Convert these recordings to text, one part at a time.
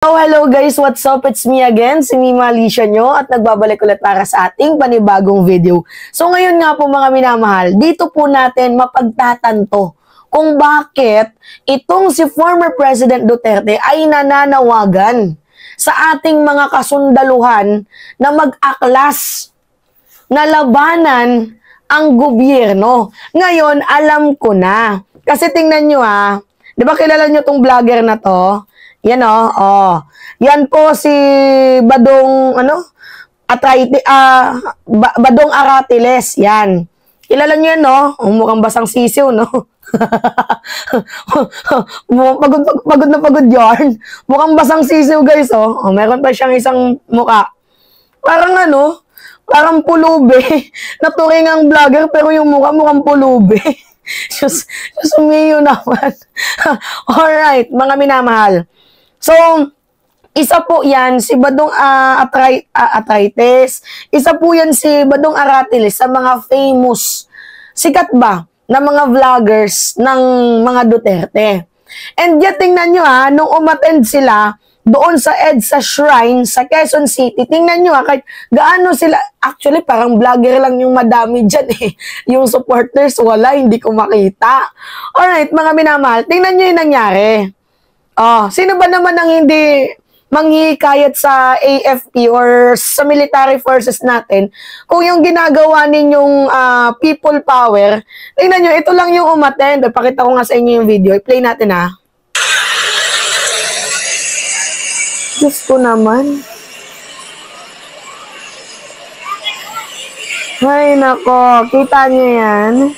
Oh, hello guys! What's up? It's me again, si Mima Alicia nyo at nagbabalik ulit para sa ating panibagong video. So ngayon nga po mga minamahal, dito po natin mapagtatanto kung bakit itong si former President Duterte ay nananawagan sa ating mga kasundaluhan na mag-aklas na labanan ang gobyerno. Ngayon, alam ko na. Kasi tingnan nyo di ba kilala nyo tong vlogger na to? Yan yan po si Badong Badong Aratiles, yan. Kilala niyo yan, no? Mukhang basang sisiw, no? Pagod na pagod yarn. Mukhang basang sisiw, guys, meron pa siyang isang mukha. Parang parang pulube. Naturing ang vlogger pero yung mukha mukhang pulube. Just umiyo naman. Alright, mga minamahal. So, isa po yan si Badong Aratiles. Isa po yan si Badong Aratiles sa mga famous, sikat ba, na mga vloggers ng mga Duterte. And yet, tingnan nyo nung umattend sila doon sa EDSA Shrine sa Quezon City, tingnan nyo kahit gaano sila, actually parang vlogger lang yung madami dyan Yung supporters, wala, hindi ko makita. Alright, mga minamahal, tingnan nyo yung nangyari. Sino ba naman ang hindi manghihikayat sa AFP or sa military forces natin kung yung ginagawa ninyong people power, tingnan nyo, ito lang yung umattend. Pakita ko nga sa inyo yung video. I-play natin Diyos ko naman. Ay, nako. Kita nyo yan.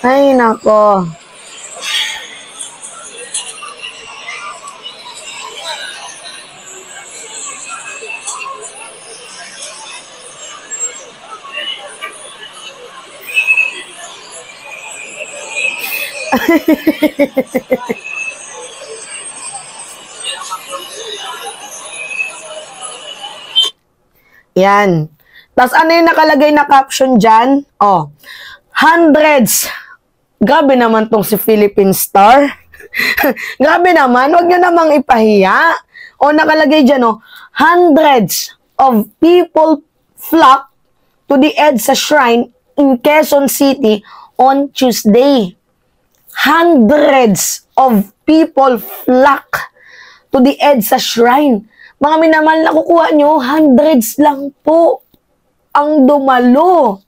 Ay, nako. Yan. Tapos ano yung nakalagay na caption dyan? Hundreds. Grabe naman tong si Philippine Star. Grabe naman, wag nyo namang ipahiya. Nakalagay dyan, hundreds of people flock to the EDSA Shrine in Quezon City on Tuesday. Hundreds of people flock to the EDSA Shrine. Mga minamahal, nakukuha nyo, hundreds lang po ang dumalo.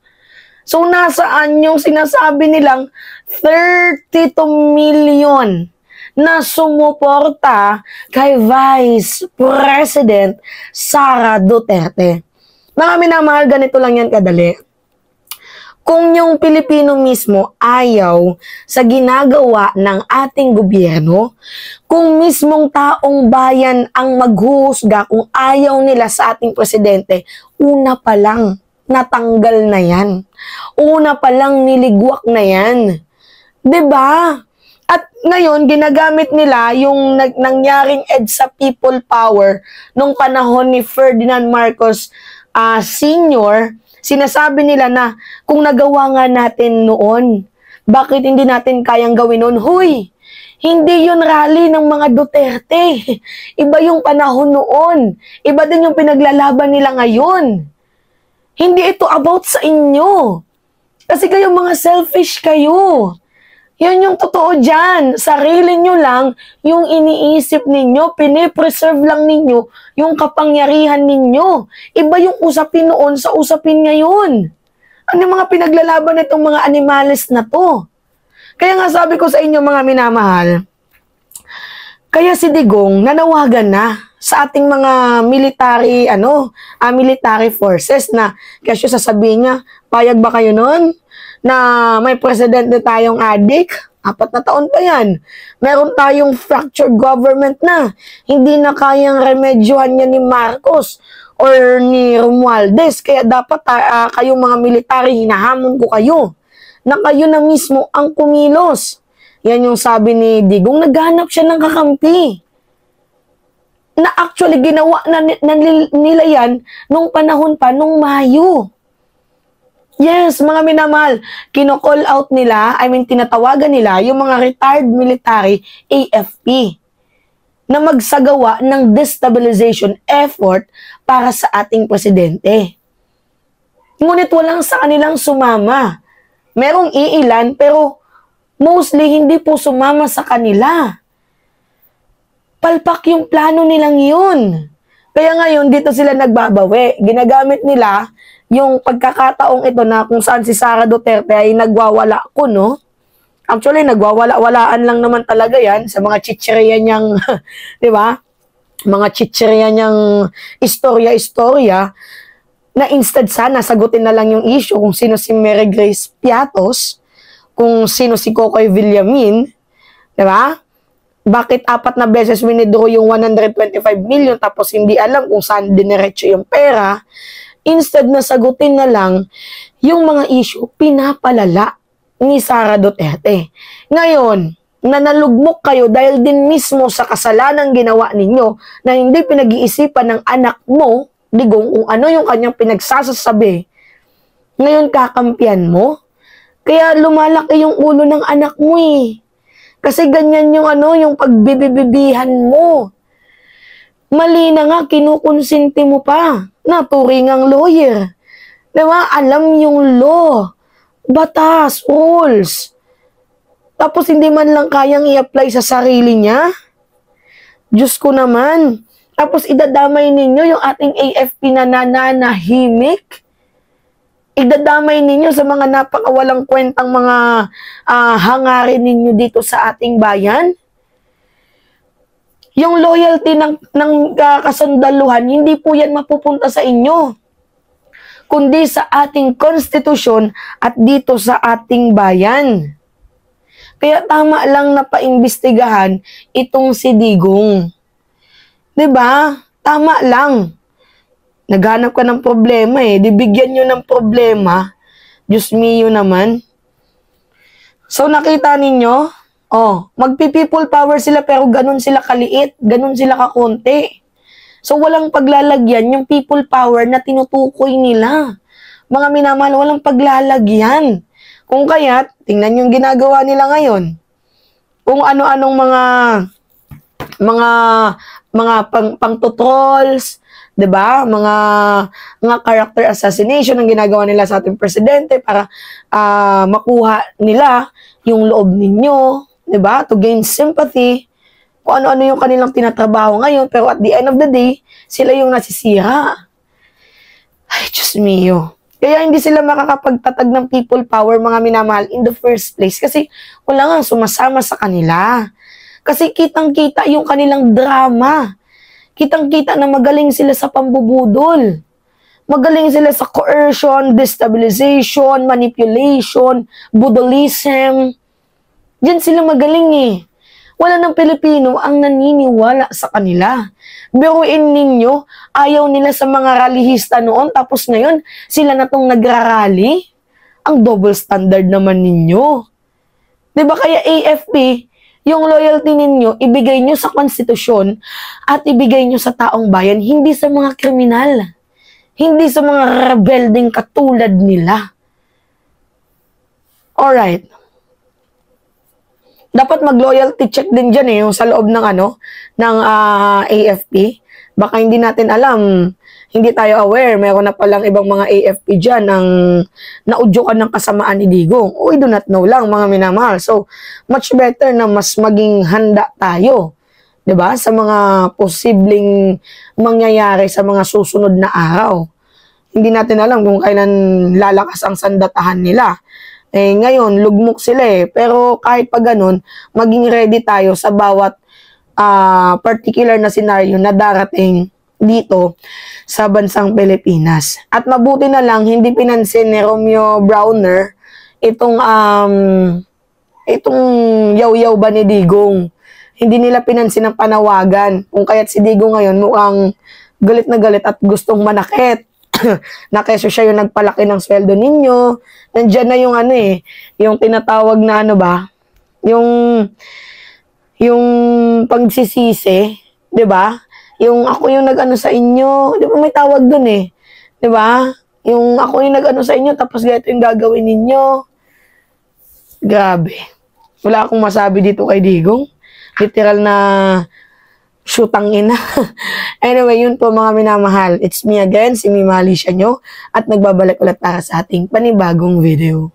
So, nasaan yung sinasabi nilang 32 million na sumuporta kay Vice President Sara Duterte? Mga minamahal, ganito lang yan kadali. Kung yung Pilipino mismo ayaw sa ginagawa ng ating gobyerno, kung mismong taong bayan ang maghuhusga kung ayaw nila sa ating presidente, una pa lang natanggal na yan. Una pa lang niligwak na yan. 'Di ba? At ngayon, ginagamit nila yung nangyaring EDSA People Power nung panahon ni Ferdinand Marcos Sr., sinasabi nila na kung nagawa nga natin noon, bakit hindi natin kayang gawin noon? Huy! Hindi yun rally ng mga Duterte. Iba yung panahon noon. Iba din yung pinaglalaban nila ngayon. Hindi ito about sa inyo. Kasi kayo mga selfish kayo. Yan yung totoo dyan. Sarili nyo lang yung iniisip ninyo, pinipreserve lang ninyo yung kapangyarihan ninyo. Iba yung usapin noon sa usapin ngayon. Ano yung mga pinaglalaban nitong mga animalis na to? Kaya nga sabi ko sa inyo mga minamahal, kaya si Digong nanawagan na sa ating mga military forces na kasi sasabihin niya, payag ba kayo noon na may presidente tayong adik? 4 na taon pa yan. Meron tayong fractured government na. Hindi na kayang remedyohan niya ni Marcos or ni Romualdez. Kaya dapat kayong mga military, hinahamon ko kayo na kayo na mismo ang kumilos. Yan yung sabi ni Digong, naghanap siya ng kakampi. na actually ginawa nila yan nung panahon pa, nung Mayo. Yes, mga minamahal, kino-call out nila, tinatawagan nila yung mga retired military AFP na magsagawa ng destabilization effort para sa ating presidente. Ngunit walang sa kanilang sumama. Merong iilan, pero mostly hindi po sumama sa kanila. Palpak yung plano nilang yun. Kaya ngayon, dito sila nagbabawi. Ginagamit nila yung pagkakataong ito na kung saan si Sara Duterte ay nagwawala ko, no? Actually, nagwawala-walaan lang naman talaga yan sa mga chichirya niyang, di ba? Mga chichirya niyang istorya-istorya na instead sana sagutin na lang yung issue kung sino si Mary Grace Piatos, kung sino si Kokoy Villamin, di ba? Bakit 4 na beses winidraw yung 125 million tapos hindi alam kung saan diniretso yung pera? Instead na sagutin na lang yung mga issue, pinapalala ni Sara Duterte. Ngayon, nanalugmok kayo dahil din mismo sa kasalanang ginawa ninyo na hindi pinag-iisipan ng anak mo, Digong, kung ano yung kanyang pinagsasasabi. Ngayon, kakampiyan mo? Kaya lumalaki yung ulo ng anak mo eh. Kasi ganyan yung yung pagbibibibihan mo. Mali na nga, kinukonsinti mo pa. Naturing ang lawyer. Diba? Alam yung law. Batas, rules. Tapos hindi man lang kayang i-apply sa sarili niya. Diyos ko naman. Tapos idadamay ninyo yung ating AFP na nananahimik. Idadamay ninyo sa mga napakawalang kwentang mga hangarin ninyo dito sa ating bayan. Yung loyalty ng kasandaluhan, hindi po yan mapupunta sa inyo, kundi sa ating konstitusyon at dito sa ating bayan. Kaya tama lang na paimbestigahan itong si Digong. 'Di ba? Tama lang. Naghanap ka ng problema eh. Dibigyan nyo ng problema. Diyos mio naman. So nakita ninyo, magpi-people power sila pero ganun sila kaliit, ganun sila kakonti. So walang paglalagyan yung people power na tinutukoy nila. Mga minamahal, walang paglalagyan. Kung kaya't, tingnan yung ginagawa nila ngayon. Kung ano-anong mga pang-trolls, 'di ba? Mga character assassination ang ginagawa nila sa ating presidente para makuha nila yung loob ninyo, 'di ba? To gain sympathy. Kung ano-ano yung kanilang tinatrabaho ngayon, pero at the end of the day, sila yung nasisira. Ay, Diyos mio. Kaya hindi sila makakapagtatag ng people power, mga minamahal, in the first place. Kasi wala nga sumasama sa kanila. Kasi kitang-kita yung kanilang drama. Kitang-kita na magaling sila sa pambubudol. Magaling sila sa coercion, destabilization, manipulation, budolism. Diyan sila magaling eh. Wala ng Pilipino ang naniniwala sa kanila. Biruin ninyo, ayaw nila sa mga rallyista noon, tapos ngayon, sila na tong nagrarally. Ang double standard naman ninyo. Diba kaya AFP, yung loyalty ninyo, ibigay nyo sa konstitusyon at ibigay nyo sa taong bayan, hindi sa mga kriminal. Hindi sa mga rebelding katulad nila. Alright. Dapat mag-loyalty check din dyan eh, yung sa loob ng ng AFP. Baka hindi natin alam, hindi tayo aware, meron na palang ibang mga AFP dyan ang naudyukan ng kasamaan ni Digong. We do not know lang, mga minamahal. So, much better na mas maging handa tayo, 'di ba? Sa mga posibleng mangyayari sa mga susunod na araw. Hindi natin alam kung kailan lalakas ang sandatahan nila. Ngayon, lugmok sila eh. Pero kahit pa ganun, maging ready tayo sa bawat particular na scenario na darating dito sa bansang Pilipinas. At mabuti na lang, hindi pinansin ni Romeo Browner itong yaw-yaw ba ni Digong. Hindi nila pinansin ang panawagan. Kung kaya't si Digong ngayon mukhang galit na galit at gustong manakit. Na keso siya yung nagpalaki ng sweldo ninyo. Nandiyan na yung yung tinatawag na yung pagsisisi, 'di ba? Yung ako yung nag-ano sa inyo, di ba may tawag dun eh? Di ba? Yung ako yung nag-ano sa inyo, tapos ganito yung gagawin ninyo. Grabe. Wala akong masabi dito kay Digong. Literal na shootang ina. Anyway, yun po mga minamahal. It's me again, si Mimali siya nyo. At nagbabalik ulit para sa ating panibagong video.